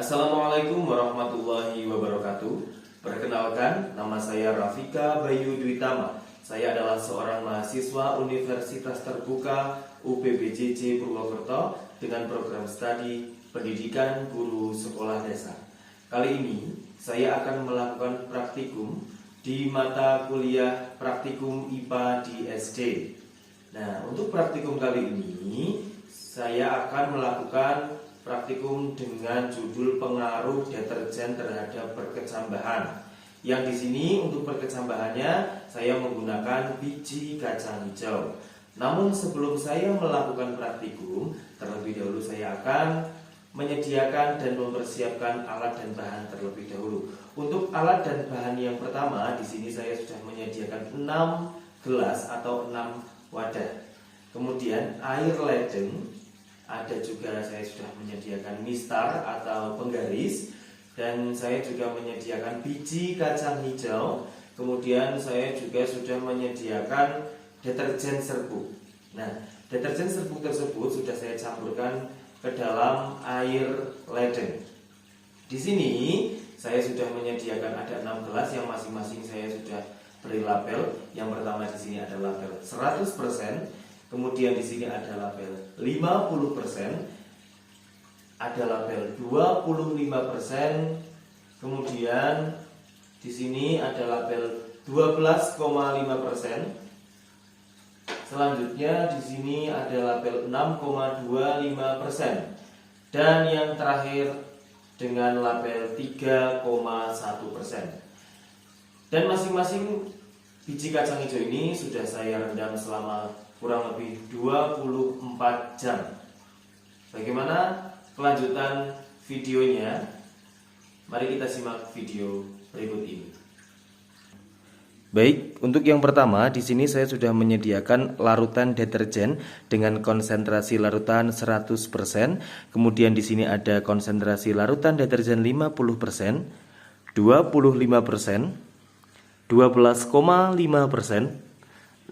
Assalamualaikum warahmatullahi wabarakatuh. Perkenalkan, nama saya Rafika Bayu Dwitama. Saya adalah seorang mahasiswa Universitas Terbuka UPBJJ Purwokerto dengan program studi Pendidikan Guru Sekolah Dasar. Kali ini saya akan melakukan praktikum di mata kuliah Praktikum IPA di SD. Nah, untuk praktikum kali ini saya akan melakukan praktikum dengan judul pengaruh deterjen terhadap perkecambahan. Yang di sini untuk perkecambahannya saya menggunakan biji kacang hijau. Namun sebelum saya melakukan praktikum, terlebih dahulu saya akan menyediakan dan mempersiapkan alat dan bahan terlebih dahulu. Untuk alat dan bahan yang pertama, di sini saya sudah menyediakan 6 gelas atau 6 wadah. Kemudian air ledeng, ada juga saya sudah menyediakan mistar atau penggaris, dan saya juga menyediakan biji kacang hijau. Kemudian saya juga sudah menyediakan deterjen serbuk. Nah, deterjen serbuk tersebut sudah saya campurkan ke dalam air ledeng. Di sini saya sudah menyediakan ada 6 gelas yang masing-masing saya sudah beri label. Yang pertama di sini ada label 100%. Kemudian di sini ada label 50%, ada label 25%, kemudian di sini ada label 12,5%. Selanjutnya di sini ada label 6,25%, dan yang terakhir dengan label 3,1%. Dan masing-masing biji kacang hijau ini sudah saya rendam selama kurang lebih 24 jam. Bagaimana kelanjutan videonya? Mari kita simak video berikut ini. Baik, untuk yang pertama di sini saya sudah menyediakan larutan deterjen dengan konsentrasi larutan 100%. Kemudian di sini ada konsentrasi larutan deterjen 50%, 25%, 12,5%,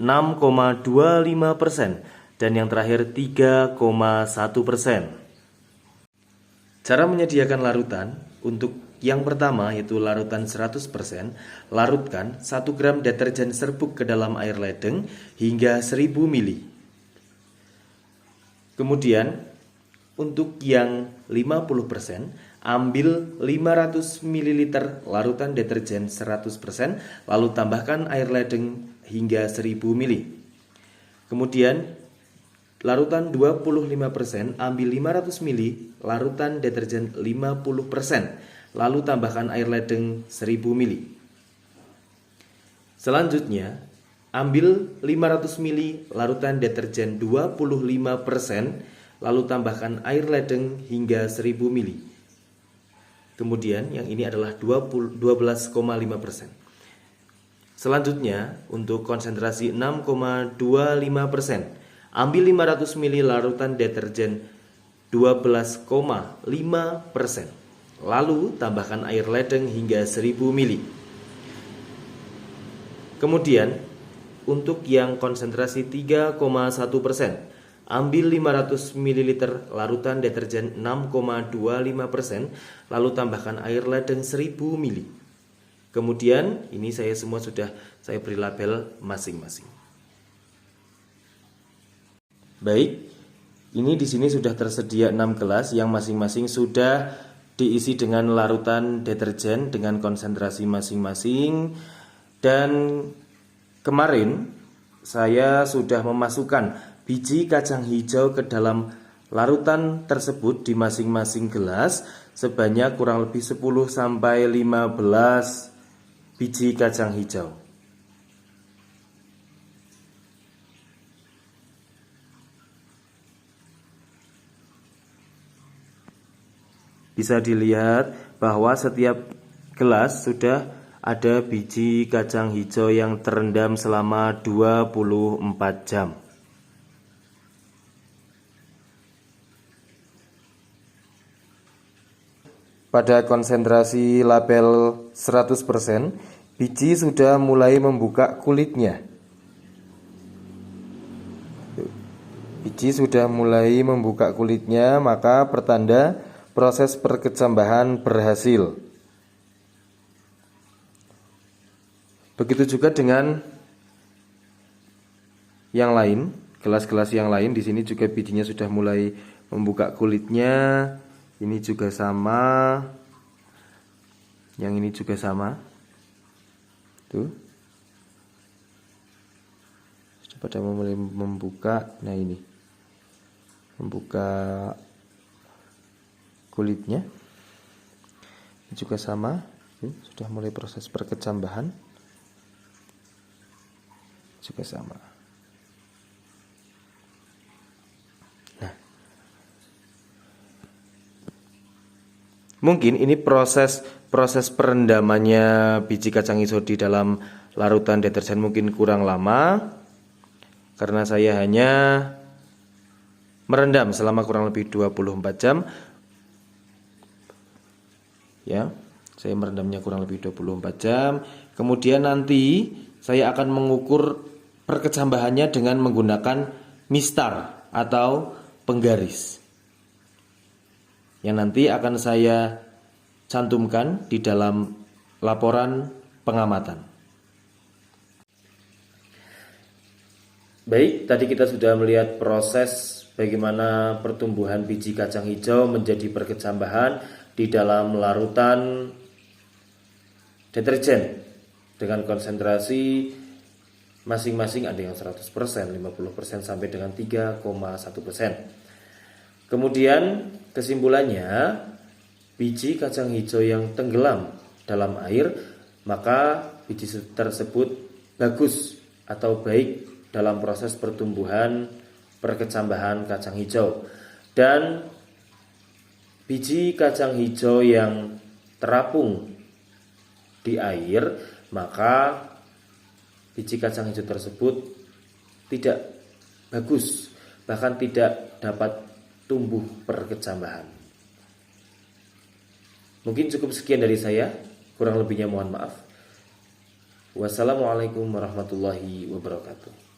6,25%, dan yang terakhir 3,1%. Cara menyediakan larutan untuk yang pertama yaitu larutan 100%, larutkan 1 gram deterjen serbuk ke dalam air ledeng hingga 1000 ml. Kemudian untuk yang 50%, ambil 500 ml larutan deterjen 100%, lalu tambahkan air ledeng hingga 1000 ml. Kemudian larutan 25%, ambil 500 ml larutan deterjen 50%, lalu tambahkan air ledeng 1000 ml. Selanjutnya, ambil 500 ml larutan deterjen 25%, lalu tambahkan air ledeng hingga 1000 ml. Kemudian yang ini adalah 12,5%. Selanjutnya untuk konsentrasi 6,25%, ambil 500 ml larutan deterjen 12,5%, lalu tambahkan air ledeng hingga 1000 ml. Kemudian untuk yang konsentrasi 3,1%, ambil 500 ml larutan deterjen 6,25%, lalu tambahkan air ledeng 1000 ml. Kemudian ini saya semua sudah saya beri label masing-masing. Baik, ini di sini sudah tersedia 6 gelas yang masing-masing sudah diisi dengan larutan deterjen dengan konsentrasi masing-masing. Dan kemarin saya sudah memasukkan biji kacang hijau ke dalam larutan tersebut di masing-masing gelas sebanyak kurang lebih 10 sampai 15 biji kacang hijau. Bisa dilihat bahwa setiap gelas sudah ada biji kacang hijau yang terendam selama 24 jam. Pada konsentrasi label 100%, biji sudah mulai membuka kulitnya. Biji sudah mulai membuka kulitnya, maka pertanda proses perkecambahan berhasil. Begitu juga dengan yang lain, gelas-gelas yang lain. Di sini juga bijinya sudah mulai membuka kulitnya. Ini juga sama. Yang ini juga sama. Tuh. Sudah pada mulai membuka. Nah, ini. Membuka kulitnya. Ini juga sama. Sudah mulai proses perkecambahan. Juga sama. Nah, mungkin ini proses perendamannya biji kacang hijau di dalam larutan deterjen mungkin kurang lama, karena saya hanya merendam selama kurang lebih 24 jam. Ya, saya merendamnya kurang lebih 24 jam. Kemudian nanti saya akan mengukur perkecambahannya dengan menggunakan mistar atau penggaris, yang nanti akan saya cantumkan di dalam laporan pengamatan. Baik, tadi kita sudah melihat proses bagaimana pertumbuhan biji kacang hijau menjadi perkecambahan di dalam larutan deterjen dengan konsentrasi masing-masing ada yang 100%, 50% sampai dengan 3,1%. Kemudian kesimpulannya, biji kacang hijau yang tenggelam dalam air, maka biji tersebut bagus atau baik dalam proses pertumbuhan perkecambahan kacang hijau. Dan biji kacang hijau yang terapung di air, maka biji kacang hijau tersebut tidak bagus, bahkan tidak dapat tumbuh perkecambahan. Mungkin cukup sekian dari saya, kurang lebihnya mohon maaf. Wassalamualaikum warahmatullahi wabarakatuh.